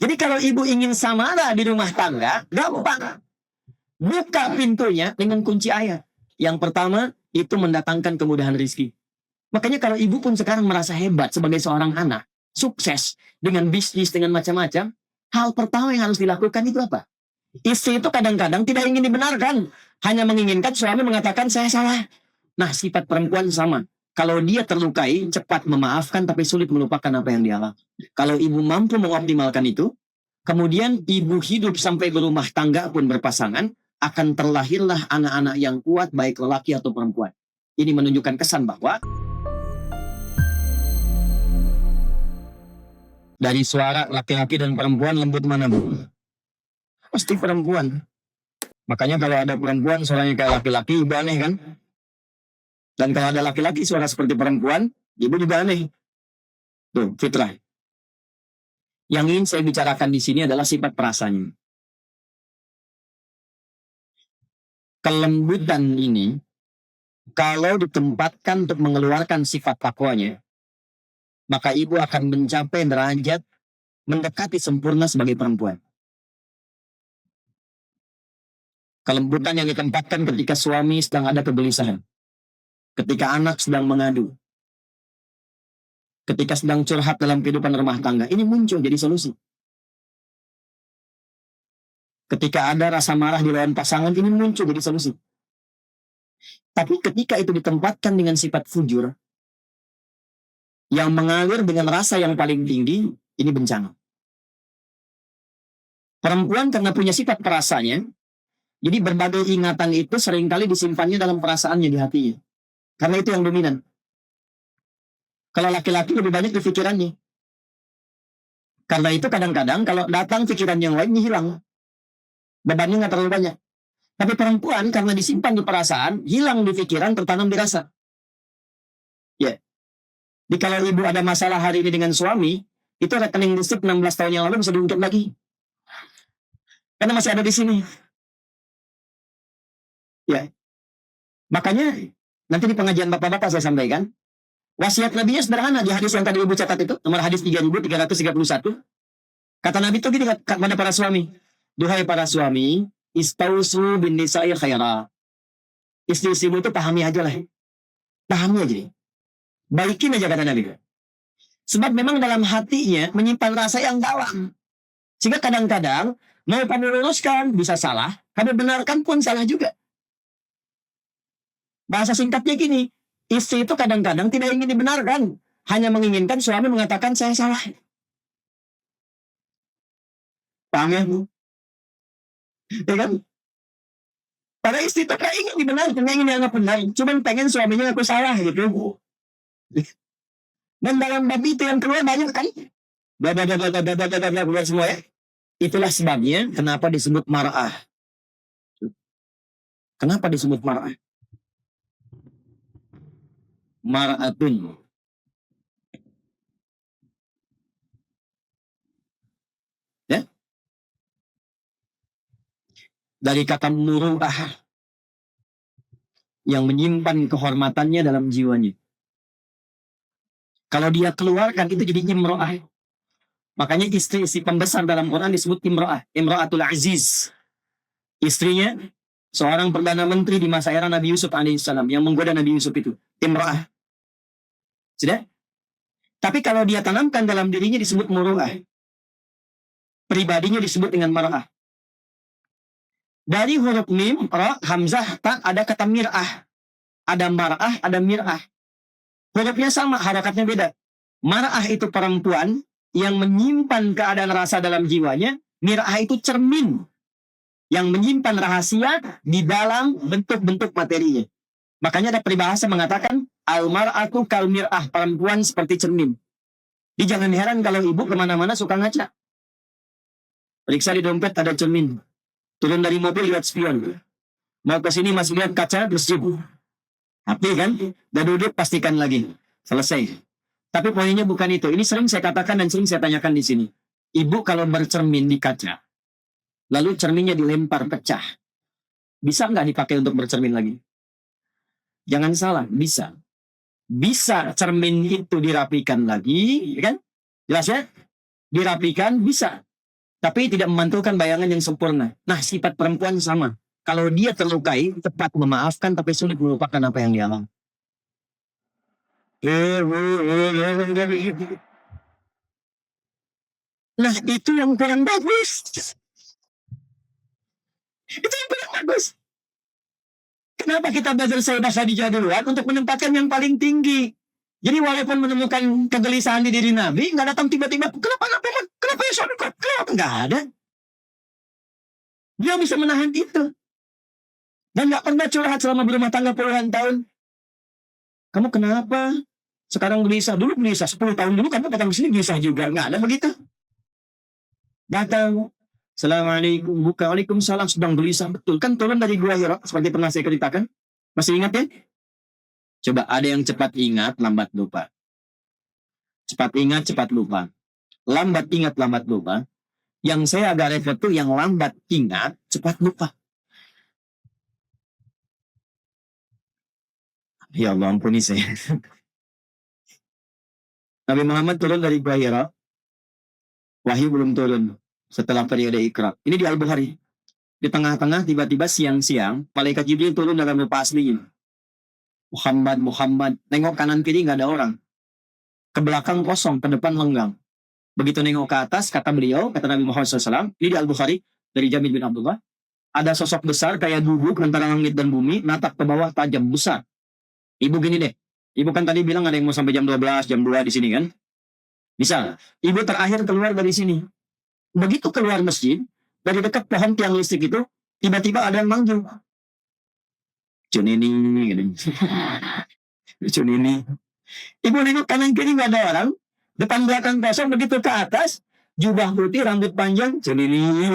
Jadi kalau ibu ingin samara di rumah tangga, gampang. Buka pintunya dengan kunci ayat. Yang pertama, itu mendatangkan kemudahan rezeki. Makanya kalau ibu pun sekarang merasa hebat sebagai seorang anak, sukses dengan bisnis, dengan macam-macam, hal pertama yang harus dilakukan itu apa? Istri itu kadang-kadang tidak ingin dibenarkan. Hanya menginginkan suami mengatakan saya salah. Nah, sifat perempuan sama. Kalau dia terlukai, cepat memaafkan tapi sulit melupakan apa yang dia alami. Kalau ibu mampu mengoptimalkan itu, kemudian ibu hidup sampai berumah tangga pun berpasangan, akan terlahirlah anak-anak yang kuat baik lelaki atau perempuan. Ini menunjukkan kesan bahwa dari suara laki-laki dan perempuan lembut mana, Bu? Pasti perempuan. Makanya kalau ada perempuan suaranya kayak laki-laki, ibu aneh kan? Dan kalau ada laki-laki suara seperti perempuan, ibu juga aneh. Tuh, fitrah. Yang ingin saya bicarakan di sini adalah sifat perasanya. Kelembutan ini, kalau ditempatkan untuk mengeluarkan sifat takwanya, maka ibu akan mencapai derajat mendekati sempurna sebagai perempuan. Kelembutan yang ditempatkan ketika suami sedang ada kegelisahan, ketika anak sedang mengadu, ketika sedang curhat dalam kehidupan rumah tangga, ini muncul jadi solusi. Ketika ada rasa marah di lawan pasangan, ini muncul jadi solusi. Tapi ketika itu ditempatkan dengan sifat fujur, yang mengalir dengan rasa yang paling tinggi, ini bencana. Perempuan karena punya sifat perasanya, jadi berbagai ingatan itu seringkali disimpannya dalam perasaannya di hatinya. Karena itu yang dominan. Kalau laki-laki lebih banyak di pikirannya. Karena itu kadang-kadang kalau datang pikiran yang lain, hilang. Bebannya nggak terlalu banyak. Tapi perempuan karena disimpan di perasaan, hilang di pikiran, tertanam di rasa. Ya. Jadi kalau ibu ada masalah hari ini dengan suami, itu rekening listrik 16 tahun yang lalu bisa diungkit lagi. Karena masih ada di sini. Ya. Makanya nanti di pengajian bapak-bapak saya sampaikan, wasiat Nabi-nya sederhana di hadis yang tadi ibu catat itu, nomor hadis 3331. Kata Nabi itu gini kepada para suami, duhai para suami, istausu bin nisa'i khaira. Istri-istrimu itu pahami aja lah. Pahami aja. Baikin aja kata Nabi. Sebab memang dalam hatinya menyimpan rasa yang dalam. Sehingga kadang-kadang mau kamu luruskan bisa salah, kamu benarkan pun salah juga. Bahasa singkatnya gini, istri itu kadang-kadang tidak ingin dibenarkan, hanya menginginkan suami mengatakan saya salah. Paham ya, Bu? Ya kan? Para istri itu gak ingin dibenarkan, gak ingin dianggap benar, cuman pengen suaminya ngaku salah gitu. Dan dalam bab itu yang keluar banyak kan? Semua ya. Itulah sebabnya kenapa disebut mar'ah. Kenapa disebut mar'ah? Mar'atun. Ya? Dari kata muru'ah, yang menyimpan kehormatannya dalam jiwanya. Kalau dia keluarkan itu jadinya imro'ah. Makanya istri pembesar dalam Quran disebut imro'ah. Imro'atul aziz. Istrinya seorang perdana menteri di masa era Nabi Yusuf alaihissalam yang menggoda Nabi Yusuf itu. Imro'ah. Sudah? Tapi kalau dia tanamkan dalam dirinya disebut muru'ah. Pribadinya disebut dengan mar'ah. Dari huruf mim, ra, hamzah, ta, ada kata mir'ah. Ada mar'ah, ada mir'ah. Hurufnya sama, harakatnya beda. Mar'ah itu perempuan yang menyimpan keadaan rasa dalam jiwanya. Mir'ah itu cermin yang menyimpan rahasia di dalam bentuk-bentuk materinya. Makanya ada peribahasa mengatakan al-mar'atu kal mir'ah, perempuan seperti cermin. Jadi jangan heran kalau ibu kemana-mana suka ngaca. Periksa di dompet ada cermin. Turun dari mobil lihat spion. Mau ke sini masih lihat kaca terus ibu. Tapi kan, udah duduk pastikan lagi. Selesai. Tapi poinnya bukan itu. Ini sering saya katakan dan sering saya tanyakan di sini. Ibu kalau bercermin di kaca, lalu cerminnya dilempar pecah, bisa nggak dipakai untuk bercermin lagi? Jangan salah, bisa. Bisa cermin itu dirapikan lagi, kan? Jelas ya? Dirapikan, bisa. tapi tidak memantulkan bayangan yang sempurna. Nah, sifat perempuan sama. Kalau dia terlukai, cepat memaafkan tapi sulit melupakan apa yang dia alami. Nah, itu yang kurang bagus. Itu yang kurang bagus. Kenapa kita belajar Sayyidah Khadijah duluan untuk menempatkan yang paling tinggi? Jadi walaupun menemukan kegelisahan di diri Nabi, nggak datang tiba-tiba, kenapa ya suami kok? Kenapa? Nggak ada. Dia bisa menahan itu. Dan nggak pernah curhat selama berumah tangga puluhan tahun. Kamu kenapa? Sekarang gelisah. Dulu gelisah. 10 tahun dulu kamu datang ke sini gelisah juga. Nggak ada begitu. Datang. Assalamualaikum. Buka. Waalaikumsalam. Sedang gelisah. Betul. Kan turun dari Gua Hira. Seperti pernah saya ceritakan. Masih ingat ya? Coba ada yang cepat ingat, lambat lupa. Cepat ingat, cepat lupa. Lambat ingat, lambat lupa. Yang saya agak repot tuh yang lambat ingat, cepat lupa. Ya Allah, ampuni saya. Nabi Muhammad turun dari Gua Hira. Wahyu belum turun setelah periode Iqra. Ini di Al-Bukhari. Di tengah-tengah tiba-tiba siang-siang, malaikat Jibril turun dalam rupa aslinya. Muhammad. Nengok kanan kiri nggak ada orang. Ke belakang kosong, ke depan lenggang. Begitu nengok ke atas, kata beliau, kata Nabi Muhammad SAW, ini di Al-Bukhari, dari Jamil bin Abdullah, ada sosok besar kayak guguk antara langit dan bumi, natap ke bawah tajam besar. Ibu gini deh, ibu kan tadi bilang ada yang mau sampai jam 12, jam 2 di sini kan? Misal, ibu terakhir keluar dari sini. Begitu keluar masjid, dari dekat pohon tiang listrik itu, tiba-tiba ada yang manggil. Cunini, gitu. Cunini. Ibu nengok kanan kiri nggak ada orang, depan belakang kosong, begitu ke atas, jubah putih, rambut panjang, Cunini.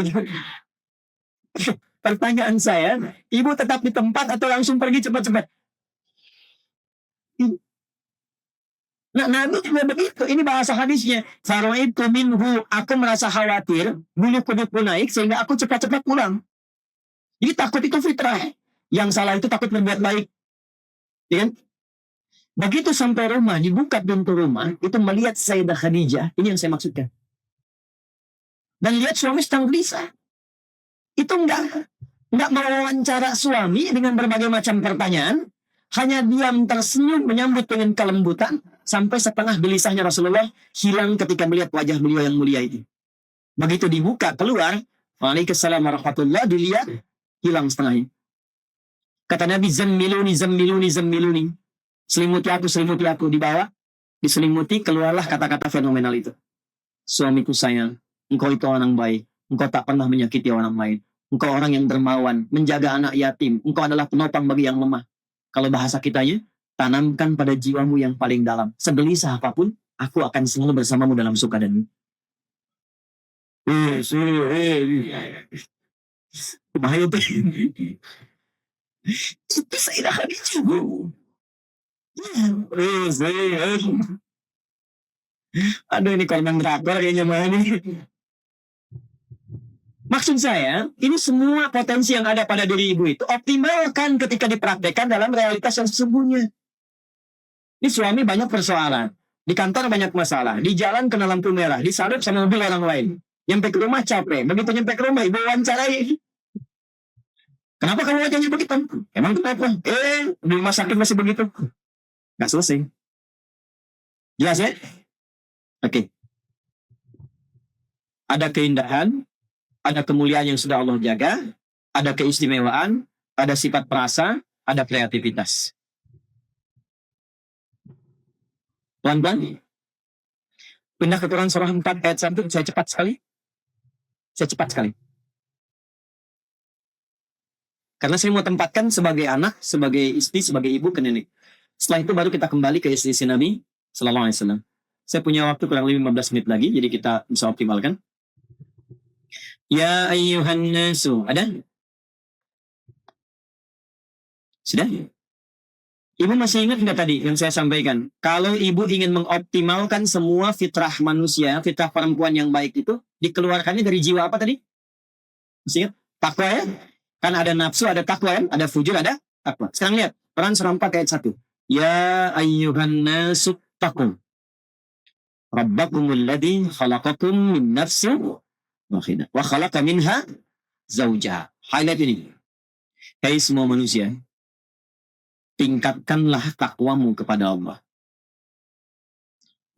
Pertanyaan saya, ibu tetap di tempat atau langsung pergi cepat-cepat? Nah, Nabi juga begitu. Ini bahasa hadisnya. Faro'ibtu minhu, aku merasa khawatir, bulu kudukku naik, sehingga aku cepat-cepat pulang. Jadi takut itu fitrah. Yang salah itu takut berbuat baik. Ya kan? Begitu sampai rumah, dibuka pintu rumah, itu melihat Sayyidah Khadijah. Ini yang saya maksudkan. Dan lihat suami sedang gelisah. Itu enggak mewawancara suami dengan berbagai macam pertanyaan. Hanya diam tersenyum menyambut dengan kelembutan. Sampai setengah gelisahnya Rasulullah hilang ketika melihat wajah beliau yang mulia itu. Begitu dibuka, keluar. Waalaikumsalam warahmatullah, dilihat, hilang setengahnya. Kata Nabi, zammiluni. Selimuti aku, dibawa, diselimuti, keluarlah kata-kata fenomenal itu. Suamiku sayang, engkau itu orang baik, engkau tak pernah menyakiti orang lain, engkau orang yang dermawan, menjaga anak yatim, engkau adalah penopang bagi yang lemah. Kalau bahasa kitanya, tanamkan pada jiwamu yang paling dalam. Segelisah apapun, aku akan selalu bersamamu dalam suka dan bahaya tuh. Itu Sayyidah Khadijah. Aduh, ini korban drakor kayaknya mah ini. Maksud saya, ini semua potensi yang ada pada diri ibu itu optimalkan ketika dipraktekkan dalam realitas yang sesungguhnya. Ini suami banyak persoalan. Di kantor banyak masalah. Di jalan kena lampu merah. Disalip sama mobil orang lain. Nyampe ke rumah capek. Begitu nyampe ke rumah, ibu wawancarai. Kenapa kamu wajahnya begitu? Emang kenapa? Di rumah sakit masih begitu. Gak selesai. Jelas ya? Oke. Ada keindahan, ada kemuliaan yang sudah Allah jaga, ada keistimewaan, ada sifat perasa, ada kreativitas. Pelan-pelan. Pindah ke Quran surah 4 ayat 1, saya cepat sekali. Karena saya mau tempatkan sebagai anak, sebagai istri, sebagai ibu ke nenek. Setelah itu baru kita kembali ke istri Nabi sallallahu alaihi wasallam. Saya punya waktu kurang lebih 15 menit lagi, jadi kita bisa optimalkan. Ya ayyuhan nasu. Ada? Sudah? Ibu masih ingat nggak tadi yang saya sampaikan? Kalau ibu ingin mengoptimalkan semua fitrah manusia, fitrah perempuan yang baik itu, dikeluarkannya dari jiwa apa tadi? Masih ingat? Takwa ya? Kan ada nafsu, ada takwa kan? Ada fujur, ada takwa. Sekarang lihat. Quran surah 4 ayat 1. Ya ayyuhan nasu taqum. Rabbakumul ladzi khalaqakum min nafsin wahidah. Wa khalaqa minha zaujaha. Highlight ini. Hai semua manusia, tingkatkanlah takwamu kepada Allah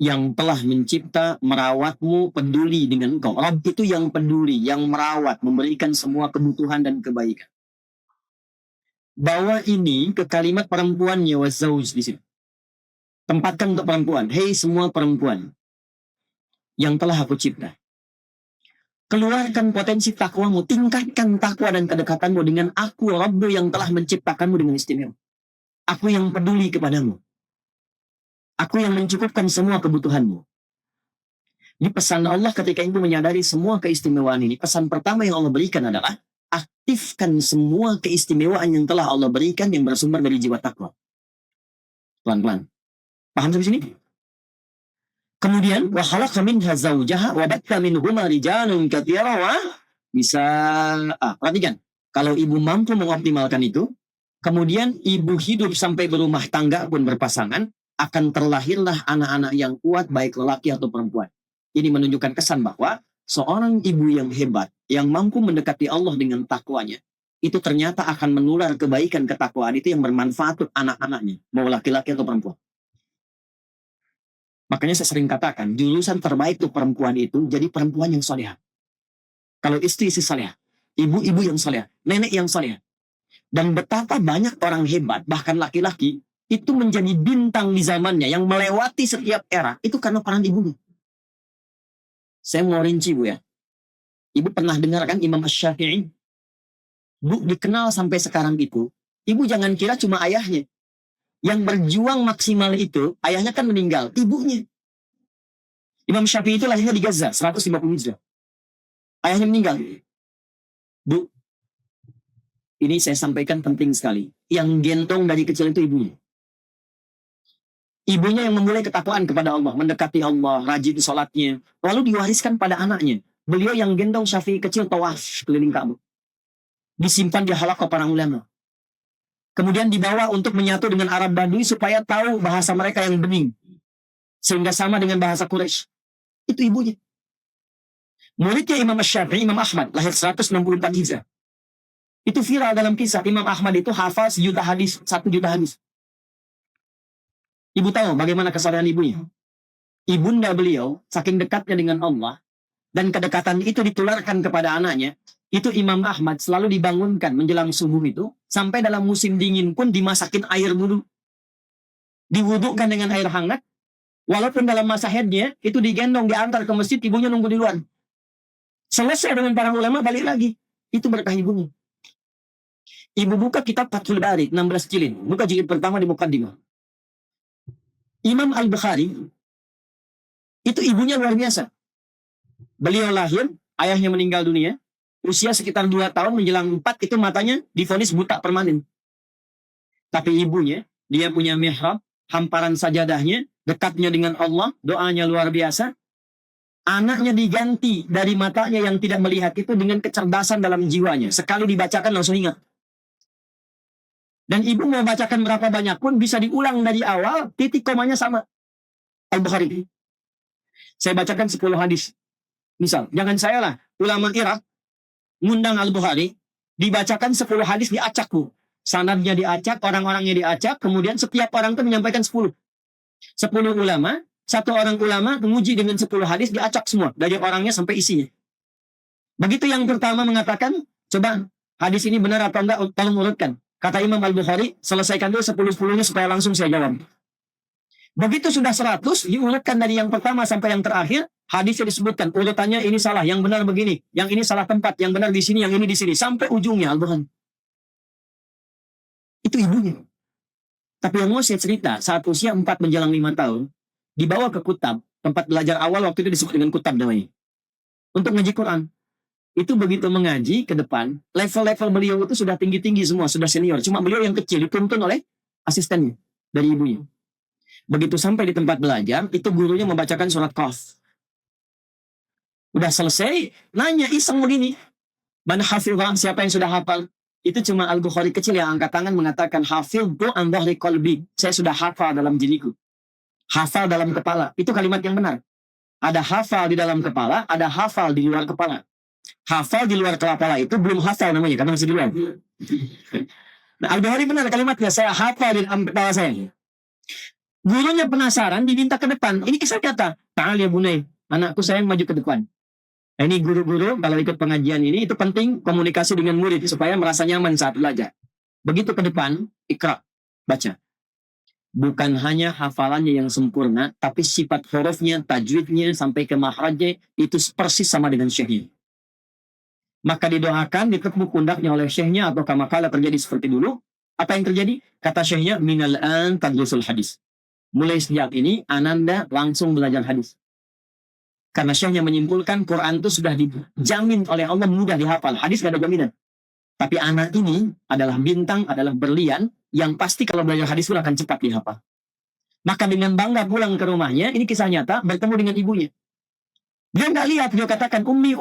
yang telah mencipta, merawatmu, peduli dengan engkau. Rabb itu yang peduli, yang merawat, memberikan semua kebutuhan dan kebaikan. Bawa ini ke kalimat perempuannya wazauj di sini. Tempatkan untuk perempuan. Hei semua perempuan yang telah aku cipta. Keluarkan potensi takwamu, tingkatkan takwa dan kedekatanmu dengan aku, Rabb yang telah menciptakanmu dengan istimewa. Aku yang peduli kepadamu. Aku yang mencukupkan semua kebutuhanmu. Ini pesan Allah ketika ibu menyadari semua keistimewaan ini. Pesan pertama yang Allah berikan adalah aktifkan semua keistimewaan yang telah Allah berikan yang bersumber dari jiwa takwa. Pelan-pelan. Paham sampai sini? Kemudian wa khalaqa minha zawjaha wa batta minhuma rijalan katsiran wa bisa perhatikan. Kalau ibu mampu mengoptimalkan itu, kemudian ibu hidup sampai berumah tangga pun berpasangan, akan terlahirlah anak-anak yang kuat baik lelaki atau perempuan. Ini menunjukkan kesan bahwa seorang ibu yang hebat, yang mampu mendekati Allah dengan takwanya, itu ternyata akan menular kebaikan ketakwaan itu yang bermanfaat untuk anak-anaknya, mau laki-laki atau perempuan. Makanya saya sering katakan, jurusan terbaik untuk perempuan itu jadi perempuan yang salehah. Kalau istri salehah, ibu-ibu yang salehah, nenek yang salehah. Dan betapa banyak orang hebat, bahkan laki-laki, itu menjadi bintang di zamannya yang melewati setiap era, itu karena peran ibunya. Saya mau rinci, Bu ya. Ibu pernah dengar kan Imam Asy-Syafi'i? Bu, dikenal sampai sekarang itu, ibu jangan kira cuma ayahnya. Yang berjuang maksimal itu, ayahnya kan meninggal, ibunya. Imam Syafi'i itu lahirnya di Gaza, 150 Hijrah. Ayahnya meninggal. Bu, ini saya sampaikan penting sekali. Yang gendong dari kecil itu ibunya. Ibunya yang memulai ketakwaan kepada Allah, mendekati Allah, rajin sholatnya, lalu diwariskan pada anaknya. Beliau yang gendong Syafi'i kecil tawaf keliling Ka'bah. Disimpan di halaqah para ulama. Kemudian dibawa untuk menyatu dengan Arab Badui supaya tahu bahasa mereka yang bening. Sehingga sama dengan bahasa Quraisy. Itu ibunya. Muridnya Imam Asy-Syafi'i, Imam Ahmad, lahir 164 Hijrah. Itu viral dalam kisah. Imam Ahmad itu hafal 1 juta hadis. Ibu tahu bagaimana kesalahan ibunya? Ibunda beliau, saking dekatnya dengan Allah, dan kedekatan itu ditularkan kepada anaknya, itu Imam Ahmad selalu dibangunkan menjelang subuh itu, sampai dalam musim dingin pun dimasakin air wudhu. Diwudhukan dengan air hangat, walaupun dalam masa haidnya, itu digendong, diantar ke masjid, ibunya nunggu di luar. Selesai dengan para ulama, balik lagi. Itu berkah ibunya. Ibu buka kitab Fathul Bari, 16 jilid. Buka jilid pertama di Muqaddimah. Imam Al-Bukhari, itu ibunya luar biasa. Beliau lahir, ayahnya meninggal dunia, usia sekitar 2 tahun menjelang 4, itu matanya divonis buta permanen. Tapi ibunya, dia punya mihrab, hamparan sajadahnya, dekatnya dengan Allah, doanya luar biasa. Anaknya diganti dari matanya yang tidak melihat itu dengan kecerdasan dalam jiwanya. Sekali dibacakan langsung ingat. Dan ibu mau bacakan berapa banyak pun bisa diulang dari awal, titik komanya sama. Al-Bukhari. Saya bacakan 10 hadis. Misal, jangan saya lah, ulama Irak, ngundang Al-Bukhari, dibacakan 10 hadis diacak, Bu. Sanadnya diacak, orang-orangnya diacak, kemudian setiap orang itu menyampaikan 10. 10 ulama, 1 orang ulama menguji dengan 10 hadis diacak semua, dari orangnya sampai isinya. Begitu yang pertama mengatakan, coba hadis ini benar atau enggak, tolong urutkan. Kata Imam Al-Bukhari, selesaikan dulu 10-10-nya supaya langsung saya jawab. Begitu sudah 100, diurutkan dari yang pertama sampai yang terakhir, hadisnya disebutkan, urutannya ini salah, yang benar begini, yang ini salah tempat, yang benar di sini, yang ini di sini, sampai ujungnya Al-Bukhari. Itu ibunya. Tapi yang mau saya cerita, saat usia 4 menjelang 5 tahun, dibawa ke Kutab, tempat belajar awal waktu itu disebut dengan Kutab namanya, untuk ngaji Quran. Itu begitu mengaji ke depan, level-level beliau itu sudah tinggi-tinggi semua, sudah senior. Cuma beliau yang kecil, dituntun oleh asistennya, dari ibunya. Begitu sampai di tempat belajar, itu gurunya membacakan surat Qaf. Udah selesai, nanya iseng begini. Man hafidhah, siapa yang sudah hafal? Itu cuma Al-Bukhari kecil yang angkat tangan mengatakan, hafidhu an dhahri qalbi. Saya sudah hafal dalam diriku. Hafal dalam kepala. Itu kalimat yang benar. Ada hafal di dalam kepala, ada hafal di luar kepala. Hafal di luar kepala itu belum hafal namanya, karena masih di luar. Nah, Al-Bukhari benar kalimatnya, saya hafal di kepala saya. Gurunya penasaran, diminta ke depan. Ini kisah nyata. Ta'al ya bunai, anakku sayang maju ke depan. Nah, ini guru-guru kalau ikut pengajian ini, itu penting komunikasi dengan murid supaya merasa nyaman saat belajar. Begitu ke depan, ikra, baca. Bukan hanya hafalannya yang sempurna, tapi sifat hurufnya, tajwidnya, sampai ke mahrajnya, itu persis sama dengan syekhnya. Maka didoakan, ditekuk pundaknya oleh syekhnya, atau kamakala terjadi seperti dulu. Apa yang terjadi? Kata syekhnya, minal an tadrusul hadis. Mulai sejak ini, Ananda langsung belajar hadis. Karena syekhnya menyimpulkan, Quran itu sudah dijamin oleh Allah mudah dihafal. Hadis gak ada jaminan. Tapi anak ini adalah bintang, adalah berlian, yang pasti kalau belajar hadis pun akan cepat dihafal. Maka dengan bangga pulang ke rumahnya, ini kisah nyata, bertemu dengan ibunya. Dia nggak lihat, dia katakan, Umi,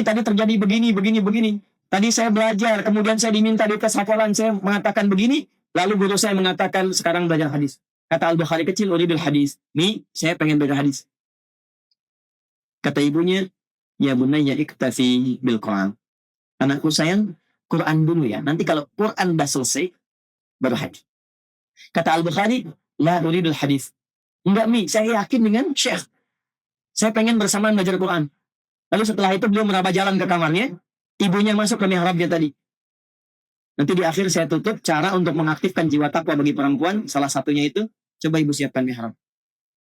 tadi terjadi begini. Tadi saya belajar, kemudian saya diminta di tes hafalan, saya mengatakan begini, lalu guru saya mengatakan, sekarang belajar hadis. Kata Al-Bukhari kecil, uridul hadis. Mi, saya pengen belajar hadis. Kata ibunya, ya bunayya iktafi bil Quran. Anakku sayang, Quran dulu ya. Nanti kalau Quran udah selesai, baru hadis. Kata Al-Bukhari, la uridul hadis. Enggak Mi, saya yakin dengan Syekh. Saya pengen bersamaan belajar Quran. Lalu setelah itu beliau meraba jalan ke kamarnya, ibunya masuk ke mihrabnya tadi. Nanti di akhir saya tutup cara untuk mengaktifkan jiwa takwa bagi perempuan. Salah satunya itu, coba ibu siapkan mihrab.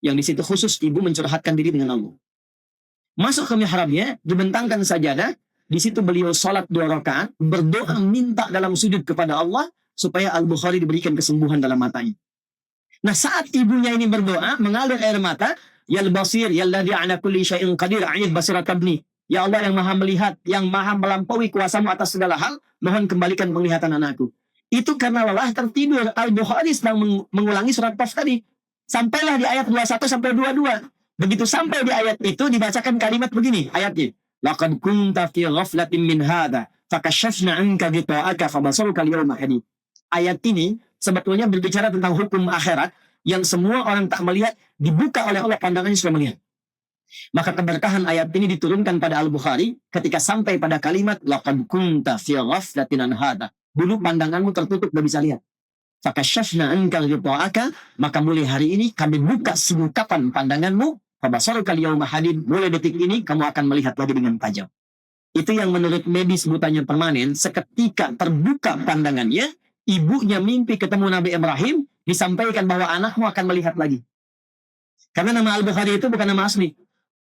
Yang di situ khusus ibu mencurhatkan diri dengan Allah. Masuk ke mihrabnya, dibentangkan sajadah. Di situ beliau sholat 2 rakaat, berdoa minta dalam sujud kepada Allah supaya Al-Bukhari diberikan kesembuhan dalam matanya. Nah, saat ibunya ini berdoa, mengalir air mata, Yal Basir, Yalladhi ala kulli syai'in qadir, a'id basirat tabni. Ya Allah yang maha melihat, yang maha melampaui kuasamu atas segala hal, mohon kembalikan penglihatan anakku. Itu karena lelah tertidur. Al-Bukhari sedang mengulangi surat Qaf tadi. Sampailah di ayat 21 sampai 22. Begitu sampai di ayat itu, dibacakan kalimat begini, ayatnya. Laqad kunta fi ghaflatin min hadha, fakashafna anka ghita'aka fabasaruka al-yawma hadid. Ayat ini sebetulnya berbicara tentang hukum akhirat yang semua orang tak melihat, dibuka oleh Allah pandangannya sudah melihat. Maka keberkahan ayat ini diturunkan pada Al-Bukhari ketika sampai pada kalimat laqad kunta fi ghaflatin an hadha. Dulu pandanganmu tertutup, gak bisa lihat. Fakashafna anka ghita'aka, maka mulai hari ini kami buka singkapan pandanganmu, fabasaruka al-yawma hadid, mulai detik ini kamu akan melihat lagi dengan tajam. Itu yang menurut medis butannya permanen, seketika terbuka pandangannya, ibunya mimpi ketemu Nabi Ibrahim, disampaikan bahwa anakmu akan melihat lagi. Karena nama Al-Bukhari itu bukan nama asli.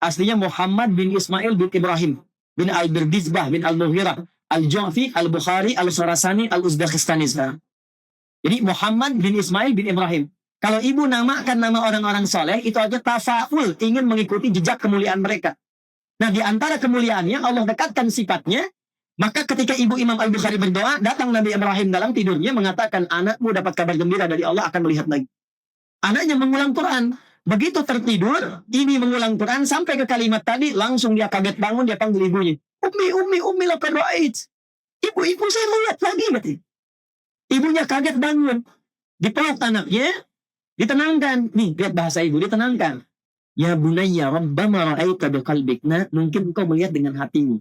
Aslinya Muhammad bin Ismail bin Ibrahim bin Al-Birdizbah bin Al-Mughirah Al-Ju'fi Al-Bukhari Al-Surasani Al-Uzbekistani. Jadi Muhammad bin Ismail bin Ibrahim. Kalau ibu namakan nama orang-orang soleh, itu aja tafaul, ingin mengikuti jejak kemuliaan mereka. Nah, di antara kemuliaannya, Allah dekatkan sifatnya. Maka ketika ibu Imam Al-Bukhari berdoa, datang Nabi Ibrahim dalam tidurnya mengatakan, anakmu dapat kabar gembira dari Allah, akan melihat lagi. Anaknya mengulang Quran. Begitu tertidur, ini mengulang Quran, sampai ke kalimat tadi, langsung dia kaget bangun, dia panggil ibunya. Umi, laqad ra'ait. Ibu, saya melihat lagi. Berarti. Ibunya kaget bangun. Dipeluk anaknya, ditenangkan. Nih, lihat bahasa ibu, ditenangkan. Ya bunayya, rabbama ra'aita biqalbik. Nah, mungkin engkau melihat dengan hatimu.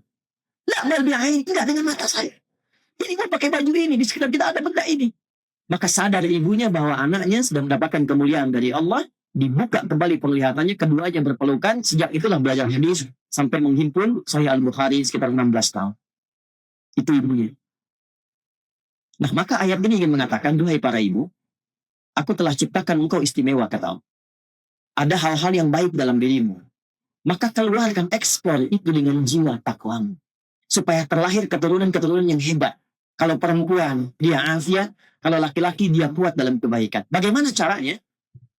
Enggak dengan mata saya. Ini gue pakai baju ini, di sekitar kita ada benda ini. Maka sadar ibunya bahwa anaknya sedang mendapatkan kemuliaan dari Allah, dibuka kembali penglihatannya, keduanya berpelukan. Sejak itulah belajar hadis sampai menghimpun Sahih Al-Bukhari sekitar 16 tahun. Itu ibunya. Nah, maka ayat ini ingin mengatakan, duhai para ibu, aku telah ciptakan engkau istimewa, kata Allah. Ada hal-hal yang baik dalam dirimu. Maka keluarkan, ekspor itu dengan jiwa takwamu. Supaya terlahir keturunan-keturunan yang hebat. Kalau perempuan, dia afiat. Kalau laki-laki, dia kuat dalam kebaikan. Bagaimana caranya?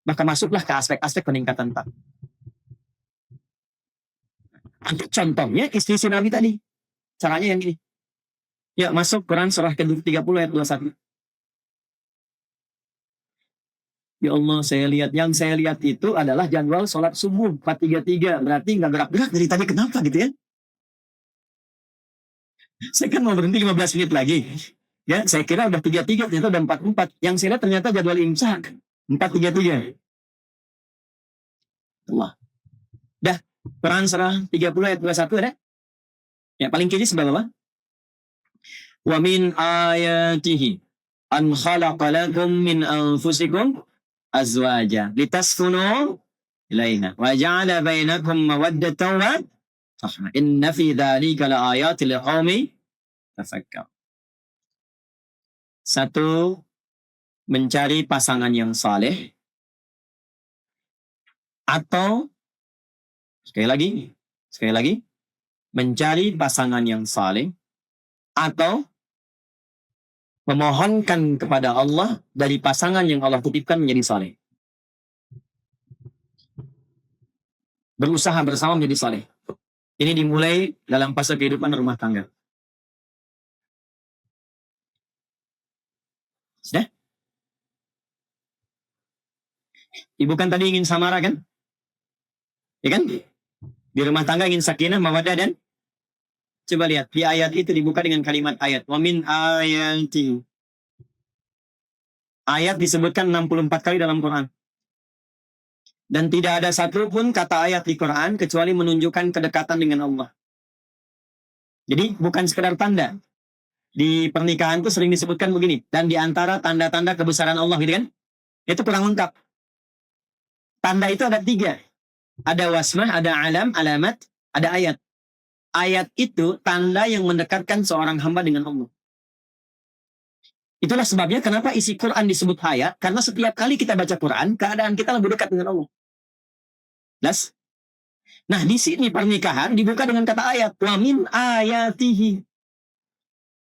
Maka masuklah ke aspek-aspek peningkatan takwa. Untuk contohnya, istri si Nabi tadi. Caranya yang ini. Ya, masuk Quran surah ke-30 ayat 21. Ya Allah, yang saya lihat itu adalah jadwal sholat subuh 4.33. Berarti nggak gerak-gerak dari tadi, kenapa gitu ya? Saya kan mau berhenti 15 menit lagi. Ya, saya kira udah 33, ternyata udah 44. Yang saya lihat ternyata jadwal imsak 4.33. Allah. Dah, Quran surah 30 ayat 21 ada? Ya, paling kiri sebelah bawah. Wa min ayatihi an khalaqa lakum min anfusikum azwaja litaskunu ilaiha wa ja'ala bainakum mawaddatan wa rahmah. Inna fi dzalika laayatil liqaumin tafakkar. Satu, mencari pasangan yang saleh, atau sekali lagi mencari pasangan yang saleh atau memohonkan kepada Allah dari pasangan yang Allah titipkan menjadi saleh. Berusaha bersama menjadi saleh. Ini dimulai dalam fase kehidupan rumah tangga. Sudah? Ibu kan tadi ingin samara kan? Ya kan? Di rumah tangga ingin sakinah, mawaddah dan coba lihat di ayat itu dibuka dengan kalimat ayat. Wa min ayati. Ayat disebutkan 64 kali dalam Quran. Dan tidak ada satupun kata ayat di Quran kecuali menunjukkan kedekatan dengan Allah. Jadi bukan sekedar tanda. Di pernikahan itu sering disebutkan begini. Dan di antara tanda-tanda kebesaran Allah gitu kan. Itu kurang lengkap. Tanda itu ada 3. Ada wasmah, ada alam, alamat, ada ayat. Ayat itu tanda yang mendekatkan seorang hamba dengan Allah. Itulah sebabnya kenapa isi Quran disebut ayat. Karena setiap kali kita baca Quran, keadaan kita lebih dekat dengan Allah. Jelas? Nah, di sini pernikahan dibuka dengan kata ayat. Wa min ayatihi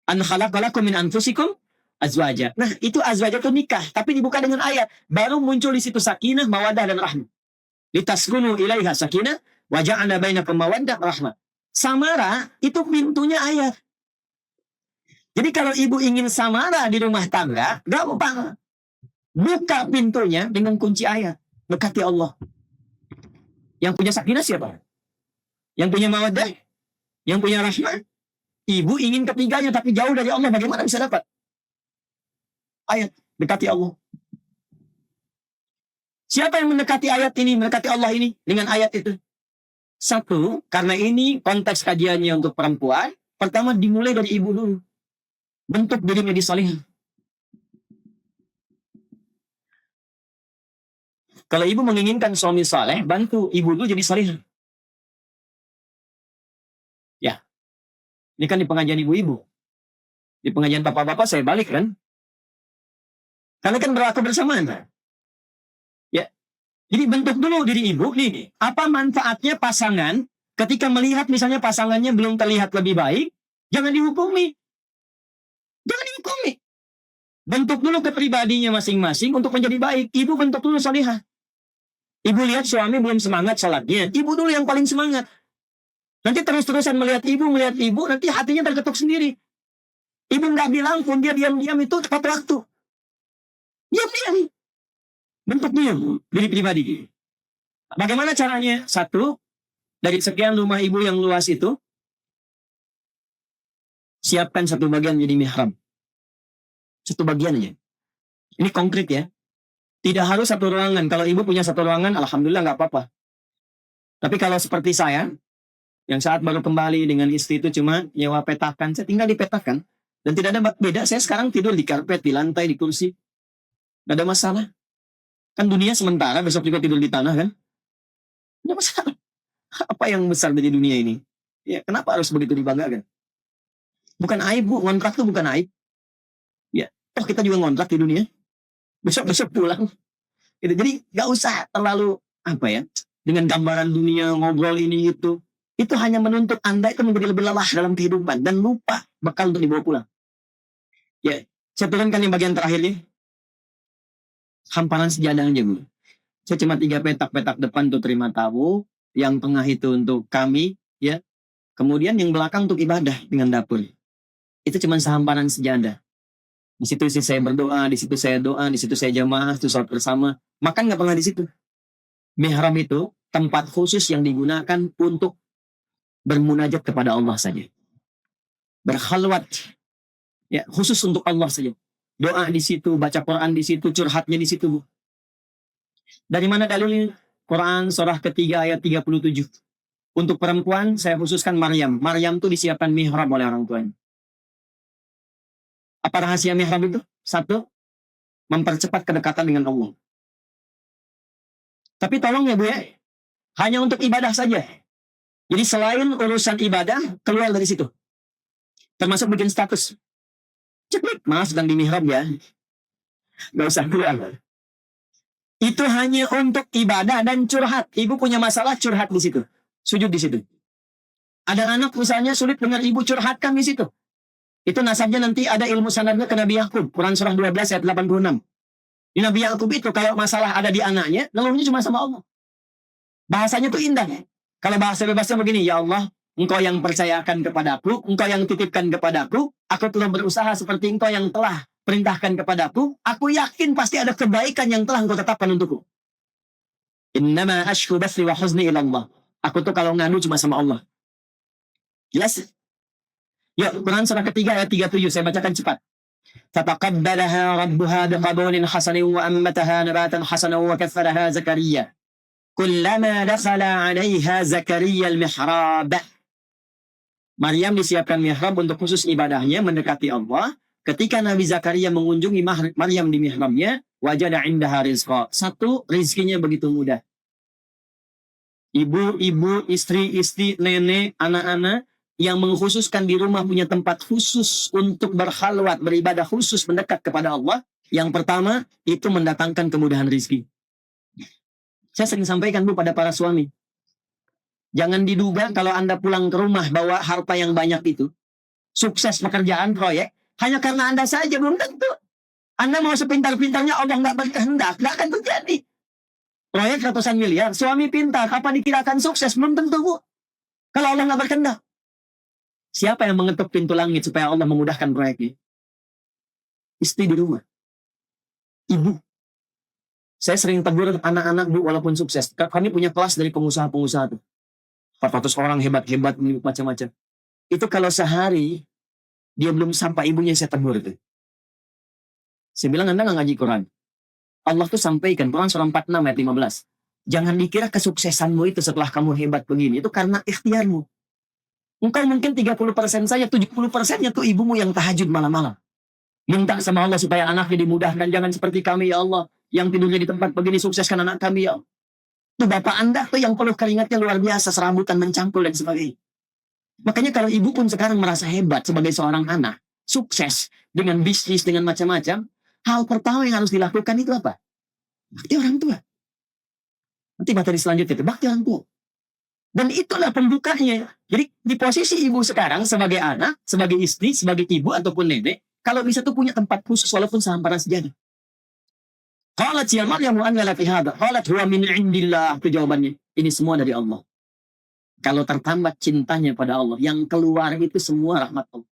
an khalaqalakum min anfusikum azwaja. Nah, itu azwaja itu nikah, tapi dibuka dengan ayat. Baru muncul di situ sakinah, mawaddah dan rahmah. Litaskunu ilaiha sakinah wa ja'ala bainakum mawaddah rahmah. Samara itu pintunya ayat. Jadi kalau ibu ingin samara di rumah tangga, gampang. Buka pintunya dengan kunci ayat. Dekati Allah. Yang punya sakinah siapa? Yang punya mawaddah? Yang punya rahmah? Ibu ingin ketiganya tapi jauh dari Allah. Bagaimana bisa dapat? Ayat. Dekati Allah. Siapa yang mendekati ayat ini? Mendekati Allah ini dengan ayat itu? Satu, karena ini konteks kajiannya untuk perempuan. Pertama dimulai dari ibu dulu. Bentuk dirinya di salihah. Kalau ibu menginginkan suami saleh, bantu ibu dulu jadi salihah. Ya. Ini kan di pengajian ibu-ibu. Di pengajian bapak-bapak saya balik kan. Karena kan berlaku bersamaan. Ya. Jadi bentuk dulu diri ibu nih. Apa manfaatnya pasangan ketika melihat misalnya pasangannya belum terlihat lebih baik, jangan dihukumi. Jangan dihukumi. Bentuk dulu kepribadinya masing-masing untuk menjadi baik. Ibu bentuk dulu salihah. Ibu lihat suami belum semangat salatnya. Ibu dulu yang paling semangat. Nanti terus-terusan melihat ibu, nanti hatinya terketuk sendiri. Ibu nggak bilang pun dia diam-diam itu tepat waktu. Diam-diam. Bentuk dia diri pribadi. Bagaimana caranya? Satu, dari sekian rumah ibu yang luas itu, siapkan satu bagian jadi mihrab. Satu bagian aja. Ini konkret ya. Tidak harus satu ruangan. Kalau ibu punya satu ruangan, alhamdulillah nggak apa-apa. Tapi kalau seperti saya, yang saat baru kembali dengan istri itu cuma nyewa petakan, saya tinggal di petakan. Dan tidak ada beda, saya sekarang tidur di karpet, di lantai, di kursi. Nggak ada masalah. Kan dunia sementara, besok juga tidur di tanah kan. Nggak masalah. Apa yang besar dari dunia ini? Ya, kenapa harus begitu dibanggakan? Bukan aib, Bu. Ngontrak itu bukan aib. Ya, toh kita juga ngontrak di dunia. Besok-besok pulang. Gitu. Jadi nggak usah terlalu dengan gambaran dunia ngobrol ini itu. Itu hanya menuntut Anda itu menjadi lebih lelah dalam kehidupan dan lupa bekal untuk dibawa pulang. Ya, saya turunkan yang bagian terakhirnya. Hamparan sejadah aja, Bu. Saya cuma 3 petak depan untuk terima tamu, yang tengah itu untuk kami, ya. Kemudian yang belakang untuk ibadah dengan dapur. Itu cuma sehamparan sejadah. Di situ saya berdoa, di situ saya doa, di situ saya jamaah, itu salat bersama. Makan nggak pernah di situ. Mihrab itu tempat khusus yang digunakan untuk bermunajat kepada Allah saja. Berkhalwat. Ya, khusus untuk Allah saja. Doa di situ, baca Quran di situ, curhatnya di situ, Bu. Dari mana dalilnya? Quran surah ketiga ayat 37. Untuk perempuan, saya khususkan Maryam. Maryam tuh disiapkan mihrab oleh orang tuanya. Apa rahasia mihrab itu? Satu, mempercepat kedekatan dengan Allah. Tapi tolong ya Bu ya, hanya untuk ibadah saja. Jadi selain urusan ibadah, keluar dari situ. Termasuk bikin status. Cepet, mas sedang di mihrab ya. Gak usah keluar. Itu hanya untuk ibadah dan curhat. Ibu punya masalah, curhat di situ. Sujud di situ. Ada anak misalnya sulit dengar ibu, curhatkan di situ. Itu nasabnya nanti ada ilmu sanadnya ke Nabi Yakub. Quran surah 12 ayat 86. Di Nabi Yakub itu kalau masalah ada di anaknya, ngeluhnya cuma sama Allah. Bahasanya tuh indah. Kalau bahasa bebasnya begini, ya Allah, Engkau yang percayakan kepadaku, Engkau yang titipkan kepadaku, aku telah berusaha seperti Engkau yang telah perintahkan kepadaku, aku yakin pasti ada kebaikan yang telah Engkau tetapkan untukku. Innama ashku bathi wa huzni ila Allah. Aku tuh kalau ngadu cuma sama Allah. Jelas? Yuk, Quran surah ketiga ayat 37, saya bacakan cepat. Fataqabbalaha rabbuha biqabulin hasanin wa ammataha nabatan hasanan wa kaffaraha Zakaria. Kullama dakhala 'alaiha Zakaria al-mihrab. Maryam disiapkan mihrab untuk khusus ibadahnya mendekati Allah. Ketika Nabi Zakaria mengunjungi Maryam di mihrabnya, wajada indaha rizqa. Satu, rizkinya begitu mudah. Ibu-ibu, istri-istri, nenek, anak-anak yang mengkhususkan di rumah punya tempat khusus untuk berkhalwat, beribadah khusus mendekat kepada Allah. Yang pertama, itu mendatangkan kemudahan rizki. Saya sering sampaikan Bu pada para suami. Jangan diduga kalau Anda pulang ke rumah bawa harta yang banyak itu, sukses pekerjaan, proyek, hanya karena Anda saja, belum tentu. Anda mau sepintar-pintarnya Allah nggak berkehendak, nggak akan terjadi. Proyek ratusan miliar, suami pintar, apa dikirakan sukses? Belum tentu Bu. Kalau Allah nggak berkehendak. Siapa yang mengetuk pintu langit supaya Allah memudahkan proyeknya? Istri di rumah. Ibu. Saya sering tegur anak-anak Bu walaupun sukses. Kami punya kelas dari pengusaha-pengusaha tuh. 400 orang hebat-hebat macam-macam. Itu kalau sehari dia belum sampai ibunya saya tegur itu. Saya bilang Anda nggak ngaji Quran. Allah tuh sampaikan Quran surah 46 ayat 15. Jangan dikira kesuksesanmu itu setelah kamu hebat begini. Itu karena ikhtiarmu. Engkau mungkin 30% saja, 70%-nya tuh ibumu yang tahajud malam-malam. Minta sama Allah supaya anaknya dimudahkan. Jangan seperti kami ya Allah. Yang tidurnya di tempat begini, sukseskan anak kami ya Allah. Itu bapak Anda tuh yang peluh keringatnya luar biasa, serambutan mencangkul dan sebagainya. Makanya kalau ibu pun sekarang merasa hebat sebagai seorang anak, sukses dengan bisnis, dengan macam-macam, hal pertama yang harus dilakukan itu apa? Bakti orang tua. Nanti materi selanjutnya itu, bakti orang tua. Dan itulah pembukanya. Jadi di posisi ibu sekarang sebagai anak, sebagai istri, sebagai ibu ataupun nenek, kalau bisa tuh punya tempat khusus walaupun sehamparan sejadah. Qalat ya Maryam anna laki hadha. Qalat huwa min indillah. Itu jawabannya. Ini semua dari Allah. Kalau tertambat cintanya pada Allah, yang keluar itu semua rahmat Allah.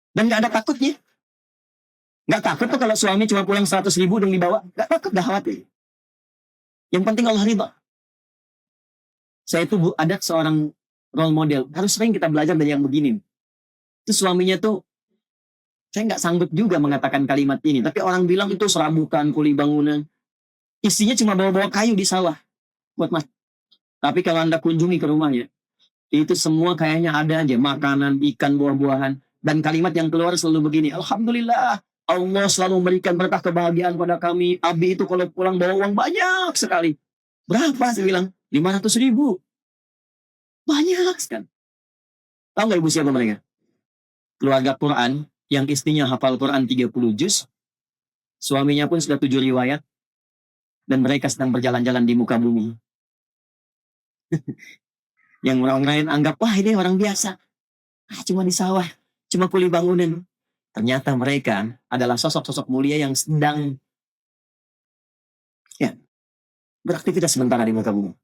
Dan gak ada takutnya. Gak takut tuh kalau suami cuma pulang 100 ribu dan dibawa. Gak takut, gak khawatir. Yang penting Allah ridha. Saya itu Bu, ada seorang role model. Harus sering kita belajar dari yang begini. Itu suaminya tuh, saya nggak sanggup juga mengatakan kalimat ini. Tapi orang bilang itu serabukan, kuli bangunan. Isinya cuma bawa-bawa kayu di sawah. Buat mas. Tapi kalau Anda kunjungi ke rumahnya, itu semua kayaknya ada aja. Makanan, ikan, buah-buahan. Dan kalimat yang keluar selalu begini. Alhamdulillah, Allah selalu memberikan berkah kebahagiaan pada kami. Abi itu kalau pulang bawa uang banyak sekali. Berapa? Saya bilang, 500 ribu. Banyak sekali. Tahu nggak ibu siapa mereka? Keluarga Quran. Yang istrinya hafal Quran 30 juz, suaminya pun sudah 7 riwayat, dan mereka sedang berjalan-jalan di muka bumi. Yang orang lain anggap, wah ini orang biasa, cuma di sawah, cuma kuli bangunan. Ternyata mereka adalah sosok-sosok mulia yang sedang beraktivitas sementara di muka bumi.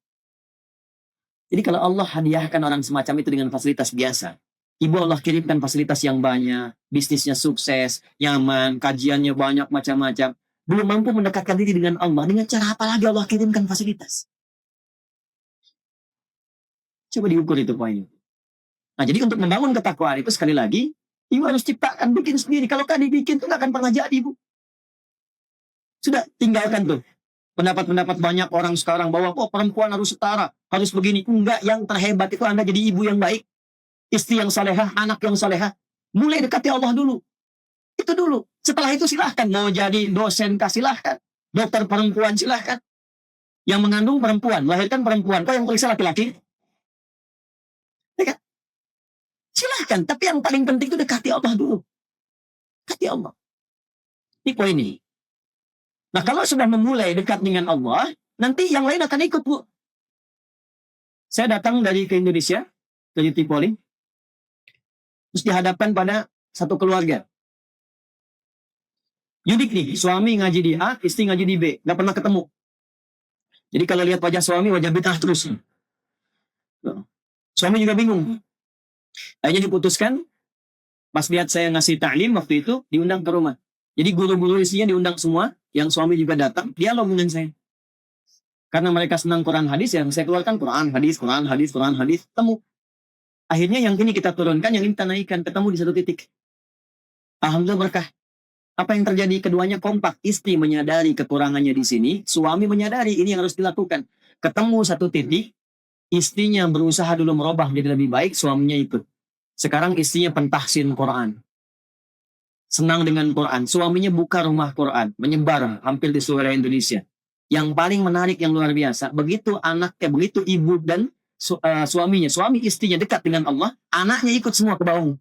Jadi kalau Allah hadiahkan orang semacam itu dengan fasilitas biasa, Ibu Allah kirimkan fasilitas yang banyak, bisnisnya sukses, nyaman, kajiannya banyak, macam-macam. Belum mampu mendekatkan diri dengan Allah. Dengan cara apa lagi Allah kirimkan fasilitas? Coba diukur itu poinnya. Nah, jadi untuk membangun ketakwaan itu sekali lagi, ibu harus ciptakan, bikin sendiri. Kalau kan dibikin itu nggak akan pernah jadi, Bu. Sudah, tinggalkan tuh. Pendapat-pendapat banyak orang sekarang bahwa perempuan harus setara. harus begini. Enggak, yang terhebat itu Anda jadi ibu yang baik, istri yang salehah, anak yang salehah. Mulai dekati Allah dulu. Itu dulu. Setelah itu silahkan. Mau jadi dosen, silahkan. Dokter perempuan, silahkan. Yang mengandung perempuan, melahirkan perempuan. Kok yang periksa laki-laki? Ya kan? Silahkan. Tapi yang paling penting itu dekati Allah dulu. Dekati Allah. Ini poin ini. Nah, kalau sudah memulai dekat dengan Allah, nanti yang lain akan ikut, Bu. Saya datang ke Indonesia, dari Tripoli, terus dihadapkan pada satu keluarga. Unik nih, suami ngaji di A, istri ngaji di B. Nggak pernah ketemu. Jadi kalau lihat wajah suami, wajah bid'ah terus. Suami juga bingung. Akhirnya diputuskan, pas lihat saya ngasih ta'lim waktu itu, diundang ke rumah. Jadi guru-guru isinya diundang semua, yang suami juga datang, dialog dengan saya. Karena mereka senang Quran hadis, yang saya keluarkan Quran hadis, ketemu. Akhirnya yang ini kita turunkan, yang ini kita naikkan, ketemu di satu titik. Alhamdulillah berkah. Apa yang terjadi? Keduanya kompak. Istri menyadari kekurangannya di sini, suami menyadari ini yang harus dilakukan. Ketemu satu titik, istrinya berusaha dulu merubah menjadi lebih baik, suaminya ikut. Sekarang istrinya pentahsin Quran. Senang dengan Quran. Suaminya buka rumah Quran, menyebar hampir di seluruh Indonesia. Yang paling menarik, yang luar biasa, begitu anaknya, begitu ibu dan suaminya, suami istrinya dekat dengan Allah, anaknya ikut semua ke bawah.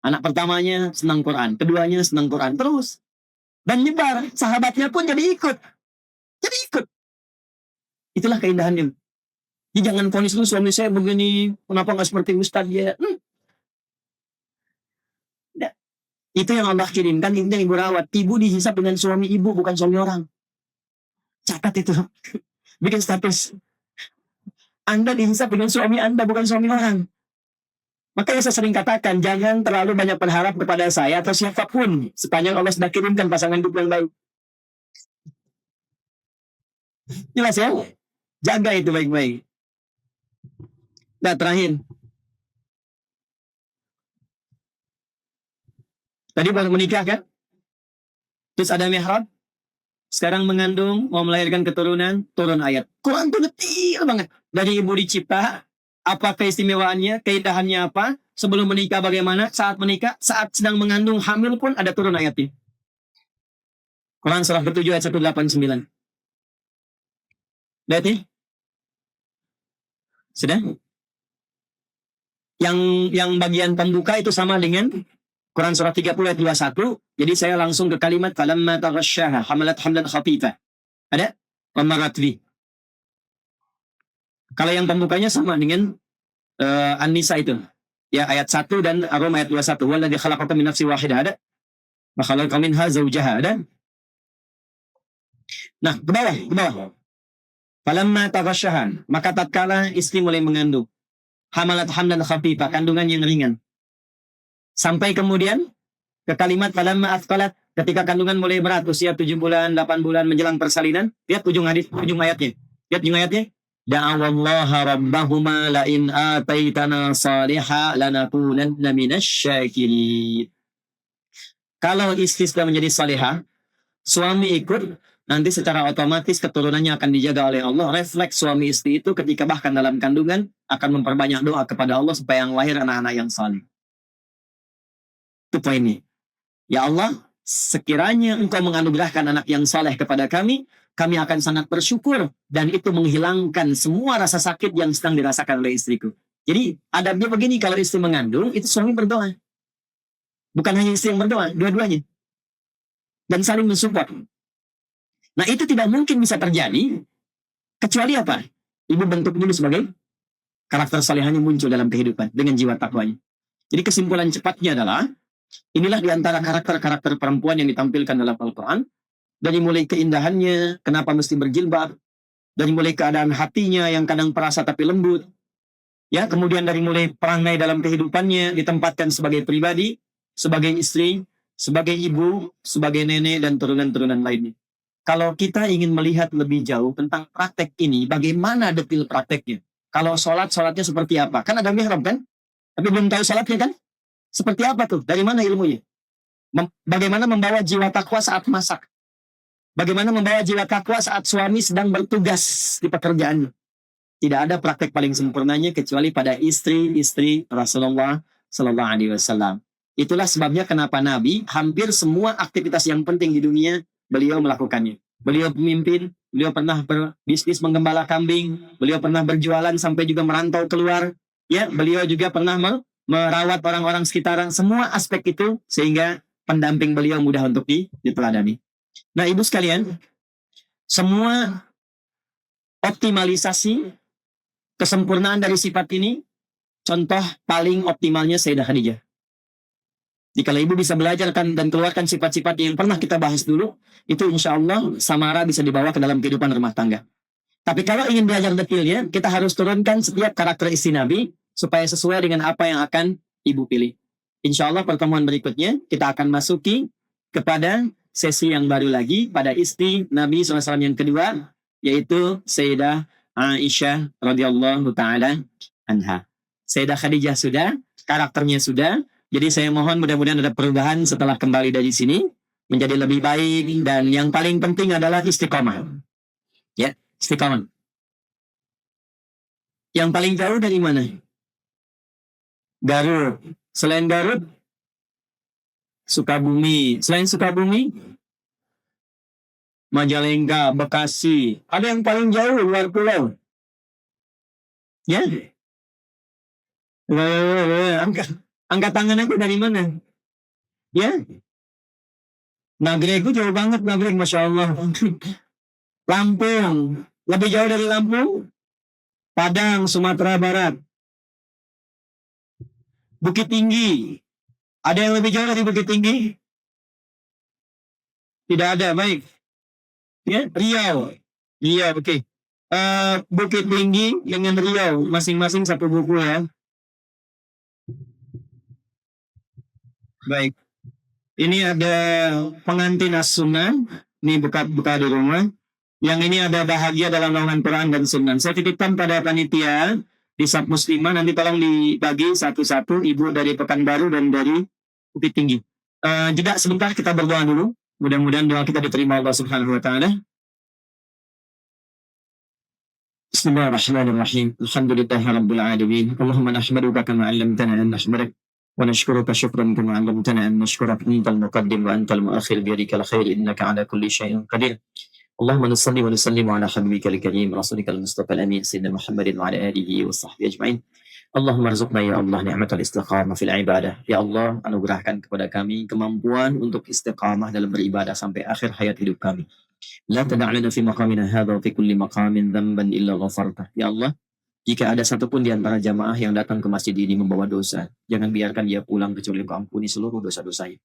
Anak pertamanya senang Quran, keduanya senang Quran, terus. Dan nyebar, sahabatnya pun jadi ikut. Itulah keindahannya. Jadi jangan ponis dulu suami saya begini, kenapa nggak seperti Ustadz ya? Itu yang Allah kirimkan, itu yang ibu rawat. Ibu dihisap dengan suami ibu, bukan suami orang. Catat itu. Bikin status. Anda dihisap dengan suami Anda, bukan suami orang. Makanya saya sering katakan, jangan terlalu banyak berharap kepada saya atau siapapun, sepanjang Allah sudah kirimkan pasangan hidup yang baik. Jelas ya? Jaga itu baik-baik. Nah, terakhir. Tadi baru menikah kan? Terus ada mihrab. Sekarang mengandung, mau melahirkan keturunan, turun ayat. Quran itu detail banget. Dari ibu dicipta, apa keistimewaannya, keindahannya apa, sebelum menikah bagaimana, saat menikah, saat sedang mengandung, hamil pun ada turun ayatnya. Quran surah ke-7 ayat 189. Lihat nih. Sudah? Yang bagian pembuka itu sama dengan Quran surah 30 ayat 21. Jadi saya langsung ke kalimat falamma taghasyaha hamalat hamlan khafifah. Ada? Wamarat bi. Kalau yang pembukanya sama dengan An-Nisa itu. Ya ayat 1 dan Ar-Rum ayat 21. Walladzi khalaqaka min nafsin wahidah, ada? Wa khalaqa minha zawjaha, ada? Nah, ke bawah. Falamma taghasyaha, maka tatkala istri mulai mengandung, hamalat hamlan khafifah, kandungan yang ringan. Sampai kemudian ke kalimat falamma athqalat, ketika kandungan mulai berat, usia 7 bulan, 8 bulan menjelang persalinan. Lihat ujung ayatnya. Lihat ujung ayatnya. Da'awallaha rabbahuma la in ataitana salihah lanakunanna minasyakirin. Kalau istri sudah menjadi salihah, suami ikut, nanti secara otomatis keturunannya akan dijaga oleh Allah. Refleks suami istri itu ketika bahkan dalam kandungan akan memperbanyak doa kepada Allah supaya yang lahir anak-anak yang saleh. Itu poinnya. Ya Allah, sekiranya Engkau menganugerahkan anak yang saleh kepada kami akan sangat bersyukur, dan itu menghilangkan semua rasa sakit yang sedang dirasakan oleh istriku. Jadi adabnya begini, kalau istri mengandung, itu suami berdoa. Bukan hanya istri yang berdoa, dua-duanya. Dan saling mensupport. Nah, itu tidak mungkin bisa terjadi kecuali apa? Ibu bentuk dulu sebagai karakter salihahnya muncul dalam kehidupan dengan jiwa takwanya. Jadi kesimpulan cepatnya adalah inilah diantara karakter-karakter perempuan yang ditampilkan dalam Al-Quran. Dari mulai keindahannya, kenapa mesti berjilbab, dari mulai keadaan hatinya yang kadang perasa tapi lembut, ya, kemudian dari mulai perangai dalam kehidupannya, ditempatkan sebagai pribadi, sebagai istri, sebagai ibu, sebagai nenek, dan turunan-turunan lainnya. Kalau kita ingin melihat lebih jauh tentang praktek ini, bagaimana detail prakteknya? Kalau sholatnya seperti apa? Kan ada mihrab kan? Tapi belum tahu sholatnya kan? Seperti apa tuh? Dari mana ilmunya? Bagaimana membawa jiwa takwa saat masak? Bagaimana membawa jiwa takwa saat suami sedang bertugas di pekerjaannya? Tidak ada praktek paling sempurnanya kecuali pada istri-istri Rasulullah Sallallahu Alaihi Wasallam. Itulah sebabnya kenapa Nabi hampir semua aktivitas yang penting di dunia beliau melakukannya. Beliau pemimpin, beliau pernah berbisnis menggembala kambing, beliau pernah berjualan sampai juga merantau keluar. Ya, beliau juga pernah merawat orang-orang sekitaran. Semua aspek itu sehingga pendamping beliau mudah untuk diteladani. Nah, ibu sekalian, semua optimalisasi kesempurnaan dari sifat ini, contoh paling optimalnya Sayyidah Khadijah. Jika ibu bisa belajarkan dan keluarkan sifat-sifat yang pernah kita bahas dulu, itu insya Allah samara bisa dibawa ke dalam kehidupan rumah tangga. Tapi kalau ingin belajar detailnya, kita harus turunkan setiap karakter istri Nabi supaya sesuai dengan apa yang akan ibu pilih. Insya Allah pertemuan berikutnya kita akan masuki kepada sesi yang baru lagi pada istri Nabi SAW yang kedua, yaitu Sayyidah Aisyah radhiyallahu taala anha. Sayyidah Khadijah sudah, karakternya sudah. Jadi saya mohon mudah-mudahan ada perubahan setelah kembali dari sini menjadi lebih baik, dan yang paling penting adalah istiqomah. Ya, istiqomah. Yang paling jauh dari mana? Garut. Selain Garut, Sukabumi. Selain Sukabumi, Majalengka, Bekasi. Ada yang paling jauh luar pulau? Ya. Angkat tangan aku dari mana? Ya. Nagreg itu jauh banget, Nagreg, Masya Allah. Lampung. Lebih jauh dari Lampung? Padang, Sumatera Barat. Bukit Tinggi. Ada yang lebih jauh dari Bukit Tinggi? Tidak ada, baik. Ya, Riau. Iya, oke. Okay. Bukit Tinggi dengan Riau, masing-masing satu buku ya. Baik. Ini ada pengantin as-sunnah. Ini buka di rumah. Yang ini ada bahagia dalam naungan Quran dan sunnah. Saya titipkan pada panitia di Sab Muslimah. Nanti tolong dibagi satu-satu. Ibu dari Pekanbaru dan dari Bukit Tinggi. Jeda sebentar, kita berdoa dulu. Mudah-mudahan doa kita diterima Allah Subhanahu wa taala. Bismillahirrahmanirrahim. Alhamdulillahirabbil alamin. Allahumma nahmaduka kama 'allamtana an nahmadak wa nashkuruka syukran kama 'allamtana an nashkurak. Antal muqaddim wa antal muakhir bi yadikal khair innaka 'ala kulli syai'in qadir. Allahumma nusalli wa nusallimu ala habibikal karim rasulikal mustafal amin sayyidina Muhammadin wa ala alihi wa sahbihi ajma'in. Allahumma rizukna ya Allah ni'matal istiqamah fil ibadah. Ya Allah, anugerahkan kepada kami kemampuan untuk istiqamah dalam beribadah sampai akhir hayat hidup kami. La tada'lana fi maqamina hadha wa fi kulli maqamin dhanban illa ghafarta. Ya Allah, jika ada satupun di antara jamaah yang datang ke masjid ini membawa dosa, jangan biarkan dia pulang kecuali Engkau ampuni seluruh dosa-dosanya.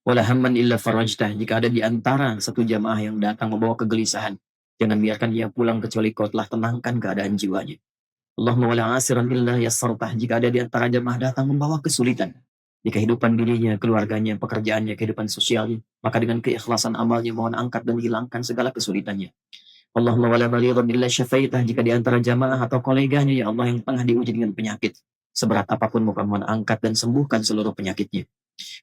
Wala hamman illa farajtah. Jika ada di antara satu jamaah yang datang membawa kegelisahan, jangan biarkan dia pulang kecuali Kau telah tenangkan keadaan jiwanya. Allahumma wala asiran illa yassartah. Jika ada di antara jamaah datang membawa kesulitan di kehidupan dirinya, keluarganya, pekerjaannya, kehidupan sosialnya, maka dengan keikhlasan amalnya mohon angkat dan hilangkan segala kesulitannya. Allahumma wala maridan illa syafaitah. Jika di antara jamaah atau koleganya, ya Allah, yang tengah diuji dengan penyakit, seberat apapun mohon angkat dan sembuhkan seluruh penyakitnya.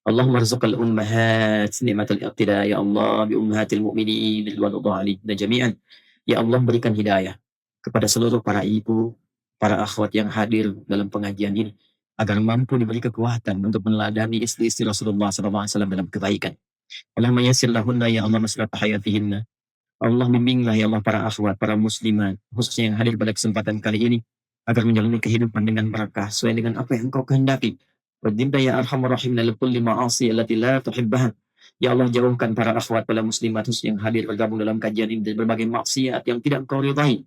Allahumma rizqal ummahat ni'matul iqtida, ya Allah, bi ummahatil mu'minin wal dhalin jami'an. Ya Allah, berikan hidayah kepada seluruh para ibu, para akhwat yang hadir dalam pengajian ini, agar mampu diberi kekuatan untuk meneladani istri-istri Rasulullah SAW dalam kebaikan. Allahumma yassir lahunna ya Allah maslahata hayatihinna. Allah bimbinglah ya Allah para akhwat, para muslimat, khususnya yang hadir pada kesempatan kali ini, agar menjalani kehidupan dengan berkah sesuai dengan apa yang Engkau kehendaki. Wadimda ya arhamar rahim lil kulli ma'asi allati la tuhibbaha. Ya Allah, jauhkan para akhwat, para muslimat yang hadir bergabung dalam kajian ini dari berbagai maksiat yang tidak Engkau ridhai.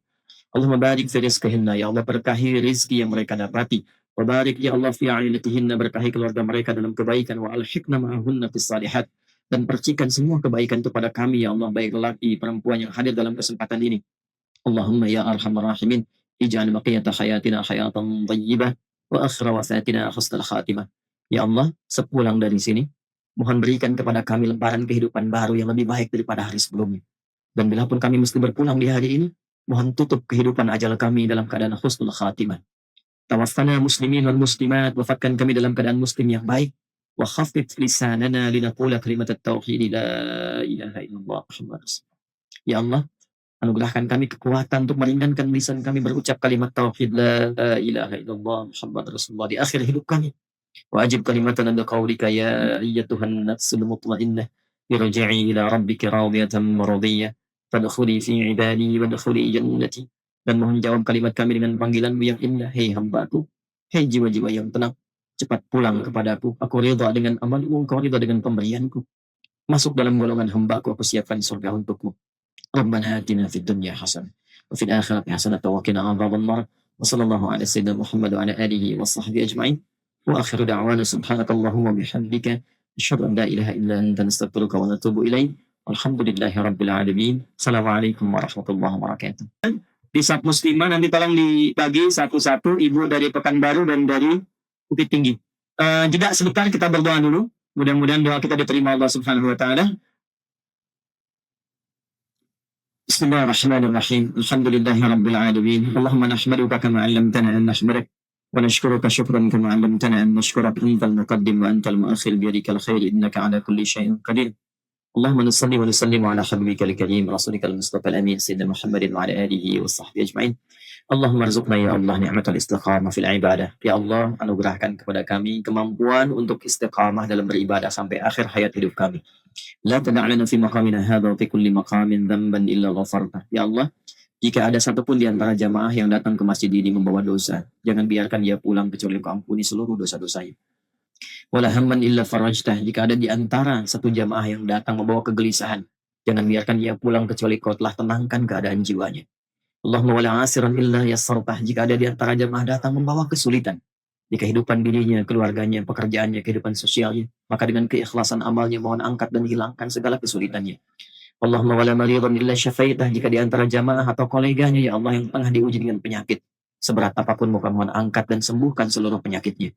Allahumma barik fi rizqihinna, ya Allah, berkahi rizki yang mereka dapati. Wa barik ya Allah fi ailatihinna, berkahi keluarga mereka dalam kebaikan. Wa alhiqna ma'ahunna fis salihat, dan percikan semua kebaikan itu pada kami ya Allah, baik lelaki perempuan yang hadir dalam kesempatan ini. Allahumma ya arhamar rahimin, ij'al baqiyata hayatina hayatan thayyibah wa akhira wafatina husnul khatimah. Ya Allah, sepulang dari sini mohon berikan kepada kami lembaran kehidupan baru yang lebih baik daripada hari sebelumnya. Dan bila pun kami mesti berpulang di hari ini, mohon tutup kehidupan ajal kami dalam keadaan husnul khatimah. Tawaffana muslimin wal muslimat, wafatkan kami dalam keadaan muslim yang baik. Wa khaffif lisanana linaqula kalimat at-tauhid la ilaha illallah Muhammadur Rasulullah. Ya Allah, anugerahkan kami kekuatan untuk meringankan lisan kami berucap kalimat tauhid la ilaha illallah Muhammad Rasulullah di akhir hidup kami. Wajib kalimatan anda qaulika ya ayyatuhan nafsul mutmainnah irji'i ila rabbiki radiyatan maradiyah fadkhuli fi ibadi wadkhuli jannati. Dan mohon jawab kalimat kami dengan panggilanmu yang indah, hei hambaku, hei jiwa-jiwa yang tenang, cepat pulang kepadaku, aku ridha dengan amalmu, engkau ridha dengan pemberianku, masuk dalam golongan hambaku, aku siapkan surga untukmu. Rabbana atina fid dunya hasanah wa fil akhirati hasanah wa qina adzabannar. Wa sallallahu ala sayyidina Muhammad wa ala alihi wa sahbihi ajma'in. Wa akhiru da'wana subhanakallahumma bihamdika asyhadu an la ilaha illa anta nastaghfiruka wa natubu ilaik. Alhamdulillahi rabbil alamin. Assalamualaikum warahmatullahi wabarakatuh. Di Sab Muslimah nanti tolong dibagi satu-satu, ibu dari Pekanbaru dan dari Bukit Tinggi. Jeda sebentar, kita berdoa dulu. Mudah-mudahan doa kita diterima Allah Subhanahu wa taala. Bismillahirrahmanirrahim. Alhamdulillahi rabbil alamin. Allahumma nahmaduka kama 'allamtana an nahmadak wa nashkuruka syukran kama 'allamtana an nashkuraka antal muqaddim wa antal muakhir bi yadikal khair innaka 'ala kulli syai'in qadir. Allahumma nusalli wa nusallimu ala habibikal karim rasulikal mustafa al-amin sayyidina Muhammadin wa ala alihi wa sahbihi ajma'in. Allahumma arzuqna ya Allah ni'matal istiqamah fil ibadah. Ya Allah, anugerahkan kepada kami kemampuan untuk istiqamah dalam beribadah sampai akhir hayat hidup kami. La tada'lana fi maqamina hadha wa fi kulli maqamin dhanban illa ghafartah. Ya Allah, jika ada satupun di antara jamaah yang datang ke masjid ini membawa dosa, jangan biarkan dia pulang kecuali Kau ampuni seluruh dosa-dosanya. Wala hamman illa farajtah. Jika ada di antara satu jamaah yang datang membawa kegelisahan, jangan biarkan dia pulang kecuali Kau telah tenangkan keadaan jiwanya. Allahumma wala asiran illa yassartah. Jika ada di antara jamaah datang membawa kesulitan di kehidupan dirinya, keluarganya, pekerjaannya, kehidupan sosialnya, maka dengan keikhlasan amalnya mohon angkat dan hilangkan segala kesulitannya. Allahumma wala maridan illa syafaitah. Jika di antara jamaah atau koleganya, ya Allah, yang tengah diuji dengan penyakit, seberat apapun mohon angkat dan sembuhkan seluruh penyakitnya.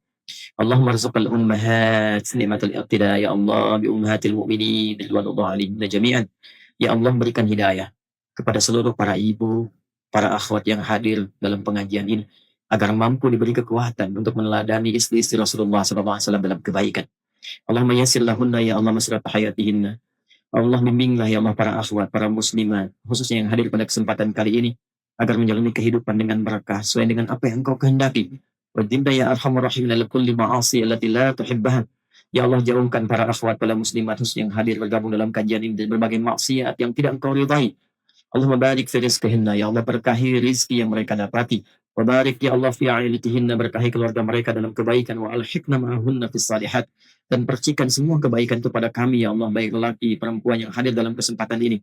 Allahumma arzuqal ummahat ni'matul iqtida, ya Allah, bi ummahatil mu'minin wal dhalin jami'an. Ya Allah, berikan hidayah kepada seluruh para ibu, para akhwat yang hadir dalam pengajian ini, agar mampu diberi kekuatan untuk meneladani istri-istri Rasulullah SAW dalam kebaikan. Allahumma yassir lahunna ya Allah masrat hayatihinna. Allah bimbinglah ya Allah para akhwat, para muslimat, khususnya yang hadir pada kesempatan kali ini, agar menjalani kehidupan dengan berkah sesuai dengan apa yang Engkau kehendaki. Wadimda ya arhamar rahimin ala kulli ma'asi allati la tuhibbaha. Ya Allah, jauhkan para akhwat, para muslimat khususnya yang hadir bergabung dalam kajian ini dari berbagai maksiat yang tidak Engkau ridai. Allahumma barik fi rizqihinna, ya Allah, berkahi rizki yang mereka dapati. Wa barik ya Allah fi ailatihinna, berkahi keluarga mereka dalam kebaikan. Wa alhiqna ma'ahunna fis salihat, dan percikan semua kebaikan itu pada kami ya Allah, baik lelaki perempuan yang hadir dalam kesempatan ini.